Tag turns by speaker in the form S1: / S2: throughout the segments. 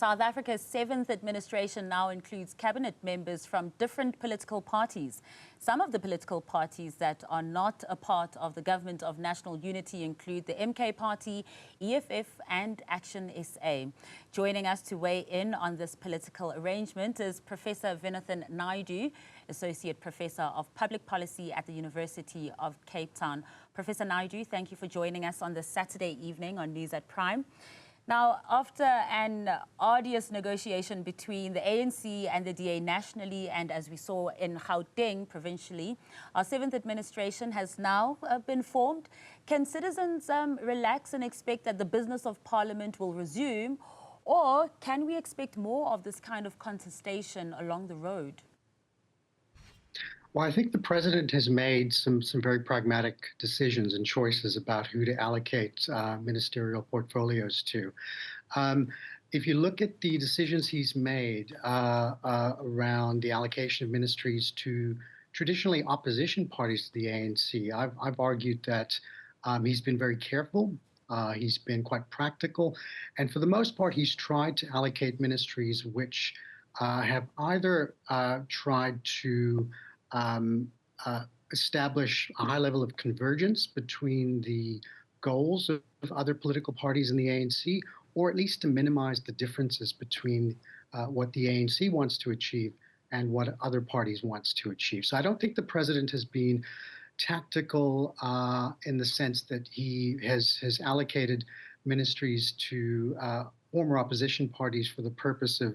S1: South Africa's 7th administration now includes cabinet members from different political parties. Some of the political parties that are not a part of the Government of National Unity include the MK Party, EFF and Action SA. Joining us to weigh in on this political arrangement is Professor Vinothan Naidoo, Associate Professor of Public Policy at the University of Cape Town. Professor Naidoo, thank you for joining us on this Saturday evening on News at Prime. Now, after an arduous negotiation between the ANC and the DA nationally, and as we saw in Gauteng provincially, our 7th administration has now been formed. Can citizens relax and expect that the business of Parliament will resume, or can we expect more of this kind of contestation along the road?
S2: Well, I think the president has made some very pragmatic decisions and choices about who to allocate ministerial portfolios to. If you look at the decisions he's made around the allocation of ministries to traditionally opposition parties to the ANC, I've argued that he's been very careful. He's been quite practical. And for the most part, he's tried to allocate ministries which have either tried to establish a high level of convergence between the goals of other political parties in the ANC, or at least to minimize the differences between what the ANC wants to achieve and what other parties wants to achieve. So I don't think the president has been tactical in the sense that he has allocated ministries to former opposition parties for the purpose of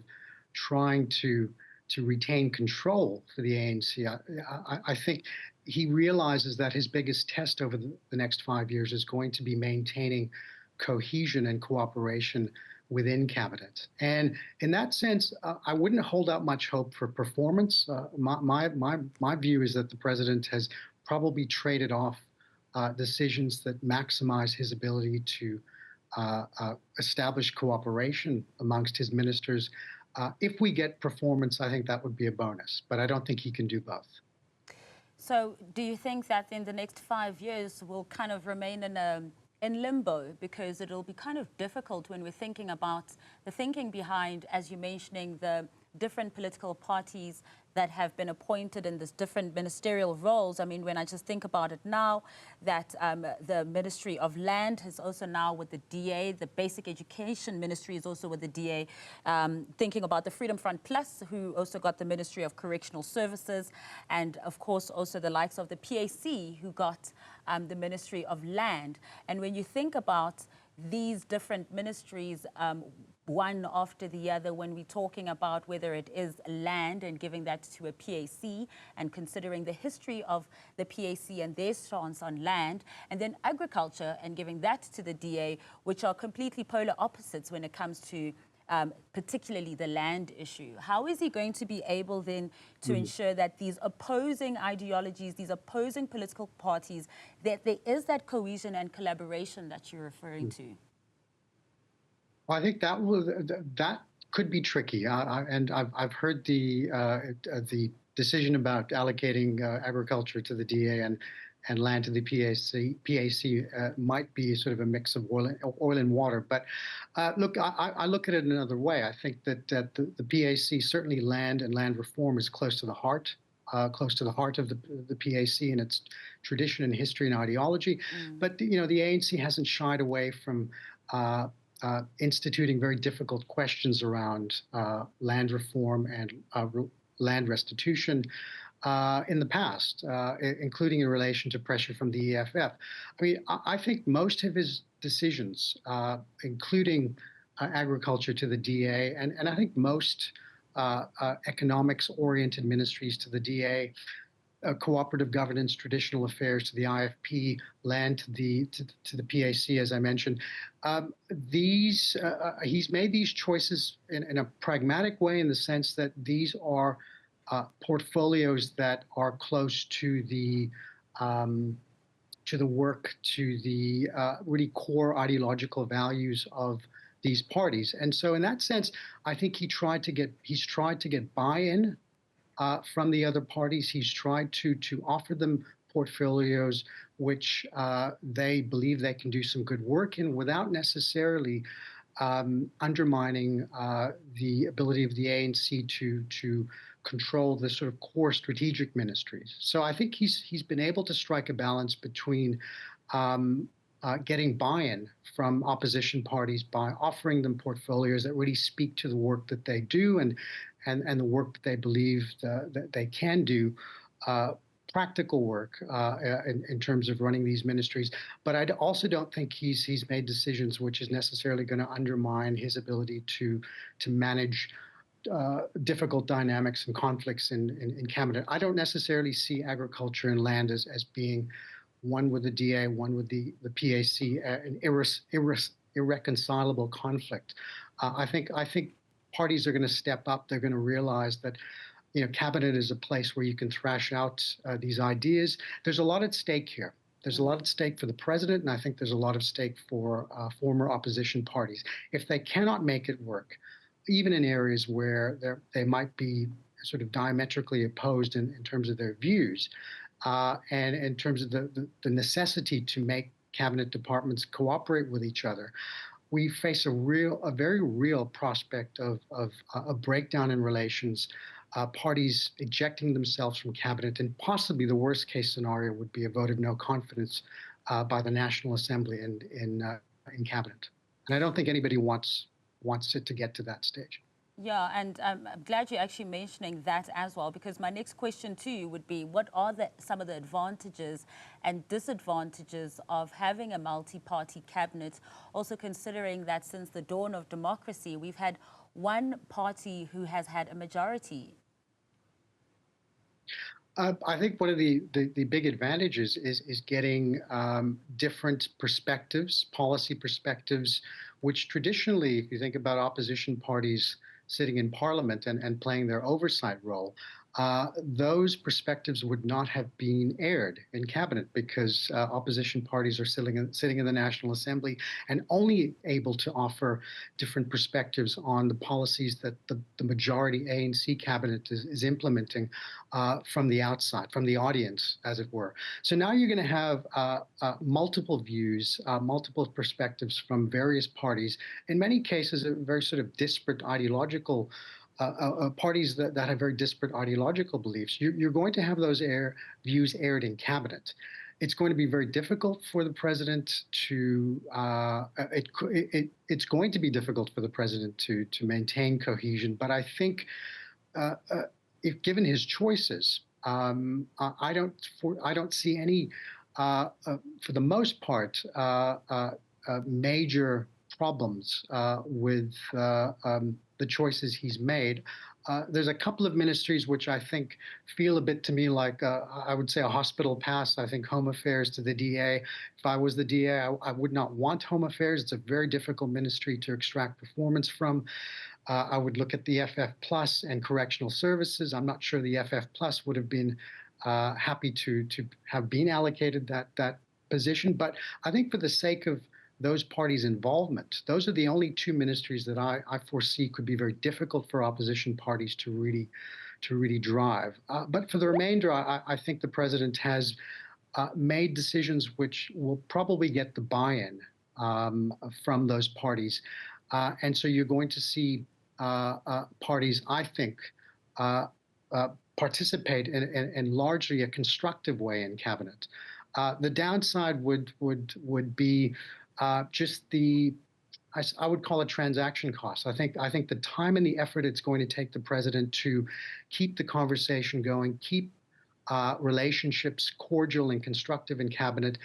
S2: trying to retain control for the ANC. I think he realizes that his biggest test over the next 5 years is going to be maintaining cohesion and cooperation within cabinet. And in that sense, I wouldn't hold out much hope for performance. My view is that the president has probably traded off decisions that maximize his ability to establish cooperation amongst his ministers. If we get performance, I think that would be a bonus, but I don't think he can do both.
S1: So do you think that in the next 5 years we'll kind of remain in limbo, because it'll be kind of difficult when we're thinking about the thinking behind, as you're mentioning, the different political parties that have been appointed in this different ministerial roles? I mean, when I just think about it now, that the Ministry of Land is also now with the DA, the Basic Education Ministry is also with the DA, thinking about the Freedom Front Plus, who also got the Ministry of Correctional Services, and of course also the likes of the PAC, who got the Ministry of Land. And when you think about these different ministries, one after the other, when we're talking about whether it is land and giving that to a PAC, and considering the history of the PAC and their stance on land, and then agriculture and giving that to the DA, which are completely polar opposites when it comes to particularly the land issue. How is he going to be able then to ensure that these opposing ideologies, these opposing political parties, that there is that cohesion and collaboration that you're referring to?
S2: Well, I think that could be tricky, and I've heard the decision about allocating agriculture to the DA and land to the PAC might be sort of a mix of oil and water. But look, I look at it another way. I think that the PAC, certainly land and land reform, is close to the heart of the PAC and its tradition and history and ideology. But the ANC hasn't shied away from instituting very difficult questions around land reform and land restitution in the past, including in relation to pressure from the EFF. I mean, I think most of his decisions, including agriculture to the DA, and I think most economics-oriented ministries to the DA, cooperative governance, traditional affairs to the IFP, land to the PAC, as I mentioned. He's made these choices in a pragmatic way, in the sense that these are portfolios that are close to the work, to the really core ideological values of these parties. And so, in that sense, I think he's tried to get buy-in from the other parties. He's tried to offer them portfolios which they believe they can do some good work in, without necessarily undermining the ability of the ANC to control the sort of core strategic ministries. So I think he's been able to strike a balance between getting buy-in from opposition parties by offering them portfolios that really speak to the work that they do and the work that they believe that they can do, practical work in terms of running these ministries. But I also don't think he's made decisions which is necessarily going to undermine his ability to manage difficult dynamics and conflicts in cabinet. I don't necessarily see agriculture and land as being one with the DA, one with the PAC, an irreconcilable conflict. I think parties are going to step up. They're going to realize that cabinet is a place where you can thrash out these ideas. There's a lot at stake here. There's a lot at stake for the president, and I think there's a lot of stake for former opposition parties. If they cannot make it work, even in areas where they might be sort of diametrically opposed in terms of their views, and in terms of the necessity to make cabinet departments cooperate with each other, we face a very real prospect of a breakdown in relations, parties ejecting themselves from cabinet, and possibly the worst case scenario would be a vote of no confidence by the National Assembly and in cabinet. And I don't think anybody wants it to get to that stage.
S1: Yeah, and I'm glad you're actually mentioning that as well, because my next question to you would be, what are some of the advantages and disadvantages of having a multi-party cabinet, also considering that since the dawn of democracy, we've had one party who has had a majority?
S2: I think one of the big advantages is getting different perspectives, policy perspectives, which traditionally, if you think about opposition parties sitting in parliament and playing their oversight role, those perspectives would not have been aired in cabinet because opposition parties are sitting in the National Assembly and only able to offer different perspectives on the policies that the majority ANC cabinet is implementing from the outside, from the audience, as it were. So now you're going to have multiple views, multiple perspectives from various parties, in many cases, a very sort of disparate ideological parties that have very disparate ideological beliefs. You're going to have those views aired in cabinet. It's going to be very difficult for the president to. It's going to be difficult for the president to maintain cohesion. But I think, if given his choices, I don't see any, for the most part, major problems with the choices he's made. There's a couple of ministries which I think feel a bit to me like, I would say, a hospital pass. I think Home Affairs to the DA. If I was the DA, I would not want Home Affairs. It's a very difficult ministry to extract performance from. I would look at the FF Plus and Correctional Services. I'm not sure the FF Plus would have been happy to have been allocated that position. But I think for the sake of those parties' involvement, those are the only two ministries that I foresee could be very difficult for opposition parties to really drive. But for the remainder, I think the president has made decisions which will probably get the buy-in from those parties. And so you're going to see parties, I think, participate in largely a constructive way in cabinet. The downside would be just I would call it transaction costs. I think the time and the effort it's going to take the president to keep the conversation going, keep relationships cordial and constructive in cabinet,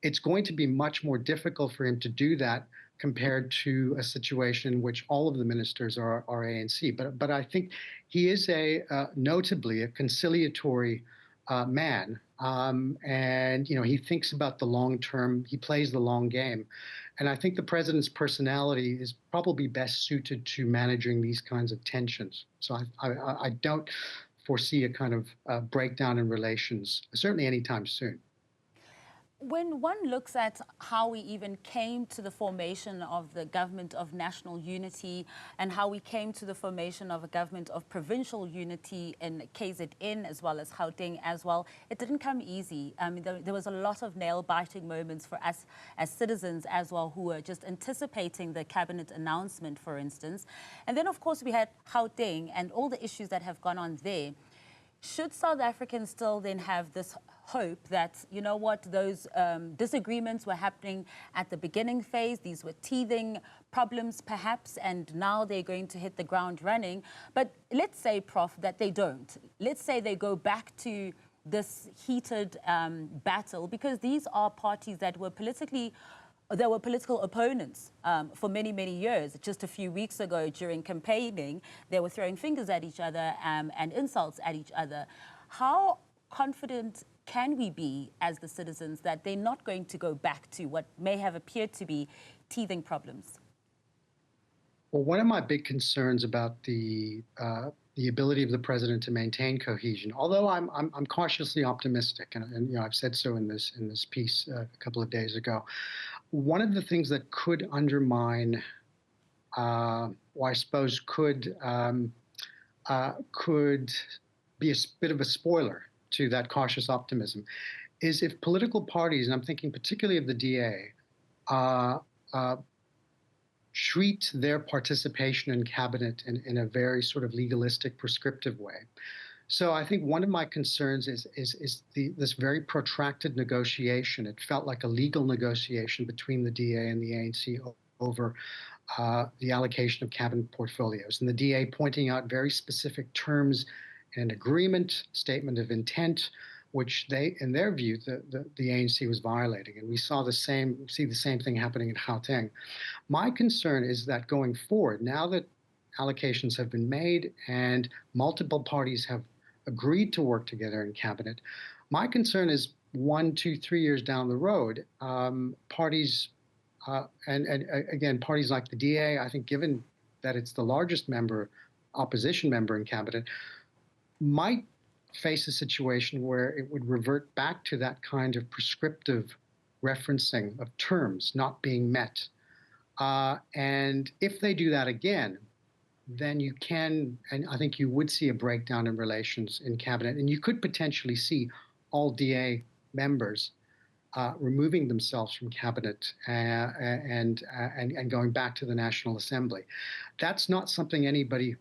S2: it's going to be much more difficult for him to do that compared to a situation in which all of the ministers are ANC. But I think he is notably a conciliatory man. And he thinks about the long term. He plays the long game, and I think the president's personality is probably best suited to managing these kinds of tensions. So I don't foresee a kind of breakdown in relations, certainly anytime soon.
S1: When one looks at how we even came to the formation of the government of national unity and how we came to the formation of a government of provincial unity in KZN as well as Gauteng as well, it didn't come easy. I mean, there was a lot of nail-biting moments for us as citizens as well who were just anticipating the cabinet announcement, for instance. And then, of course, we had Gauteng and all the issues that have gone on there. Should South Africans still then have this hope that, you know what, those disagreements were happening at the beginning phase, these were teething problems perhaps, and now they're going to hit the ground running? But let's say, Prof, that they don't. Let's say they go back to this heated battle, because these are parties that were political opponents for many, many years. Just a few weeks ago during campaigning, they were throwing fingers at each other and insults at each other. How confident can we be as the citizens that they're not going to go back to what may have appeared to be teething problems?
S2: Well, one of my big concerns about the ability of the president to maintain cohesion, although I'm cautiously optimistic, and you know, I've said so in this piece a couple of days ago. One of the things that could undermine, or I suppose could be a bit of a spoiler to that cautious optimism, is if political parties, and I'm thinking particularly of the DA, treat their participation in cabinet in a very sort of legalistic, prescriptive way. So I think one of my concerns is this very protracted negotiation. It felt like a legal negotiation between the DA and the ANC over the allocation of cabinet portfolios, and the DA pointing out very specific terms in an agreement, statement of intent, which they, in their view, the ANC was violating. And we see the same thing happening in Gauteng. My concern is that going forward, now that allocations have been made and multiple parties have agreed to work together in cabinet, my concern is 1, 2, 3 years down the road, parties, and again, parties like the DA, I think given that it's the largest opposition member in cabinet, might face a situation where it would revert back to that kind of prescriptive referencing of terms not being met. And if they do that again, then you can, and I think you would see a breakdown in relations in cabinet, and you could potentially see all DA members removing themselves from cabinet and going back to the National Assembly. That's not something anybody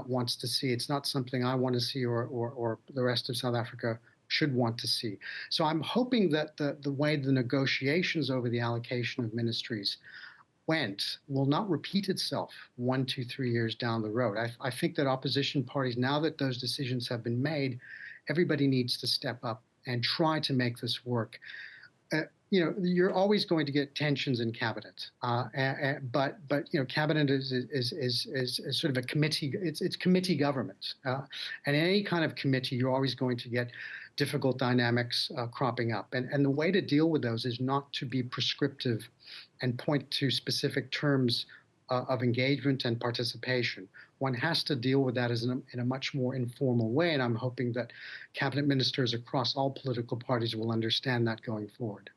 S2: wants to see. It's not something I want to see, or the rest of South Africa should want to see. So I'm hoping that the way the negotiations over the allocation of ministries went will not repeat itself 1, 2, 3 years down the road. I think that opposition parties, now that those decisions have been made, everybody needs to step up and try to make this work. You know, you're always going to get tensions in cabinet, but you know, cabinet is sort of a committee. It's committee government, and in any kind of committee, you're always going to get difficult dynamics cropping up. And the way to deal with those is not to be prescriptive and point to specific terms of engagement and participation. One has to deal with that in a much more informal way, and I'm hoping that cabinet ministers across all political parties will understand that going forward.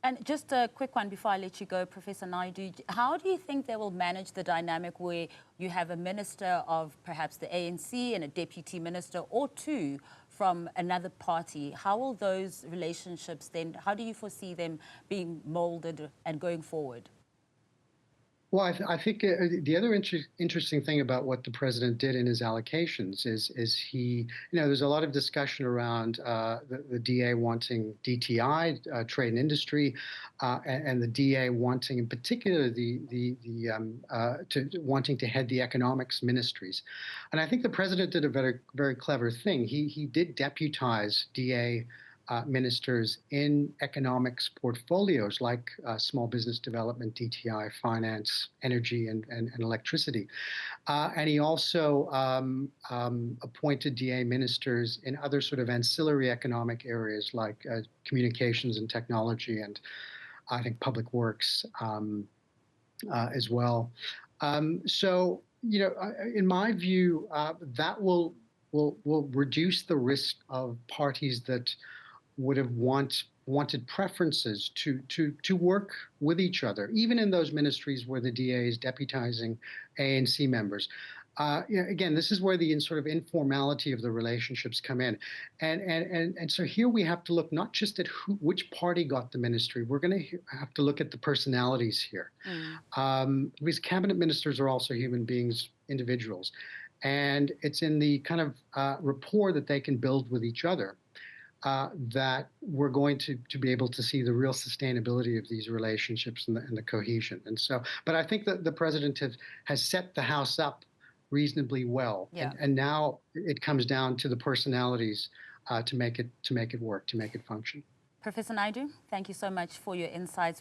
S1: And just a quick one before I let you go, Professor Naidoo. How do you think they will manage the dynamic where you have a minister of perhaps the ANC and a deputy minister or two from another party? How will those relationships then, how do you foresee them being molded and going forward?
S2: Well, I think the other interesting thing about what the president did in his allocations is he, you know, there's a lot of discussion around the DA wanting DTI, trade and industry, and the DA wanting, in particular, wanting to head the economics ministries. And I think the president did a very, very clever thing. He did deputize DA ministers in economics portfolios like small business development, DTI, finance, energy, and electricity. And he also appointed DA ministers in other sort of ancillary economic areas like communications and technology, and I think public works as well. So, you know, in my view, that will reduce the risk of parties that would have wanted preferences to work with each other, even in those ministries where the DA is deputizing ANC members. Again, this is where the sort of informality of the relationships come in. And so here we have to look not just at which party got the ministry, we're going to have to look at the personalities here. Because cabinet ministers are also human beings, individuals. And it's in the kind of rapport that they can build with each other that we're going to be able to see the real sustainability of these relationships and the cohesion. And so, but I think that the president has set the house up reasonably well.
S1: Yeah.
S2: And now it comes down to the personalities to make it work, to make it function.
S1: Professor Naidoo, thank you so much for your insights.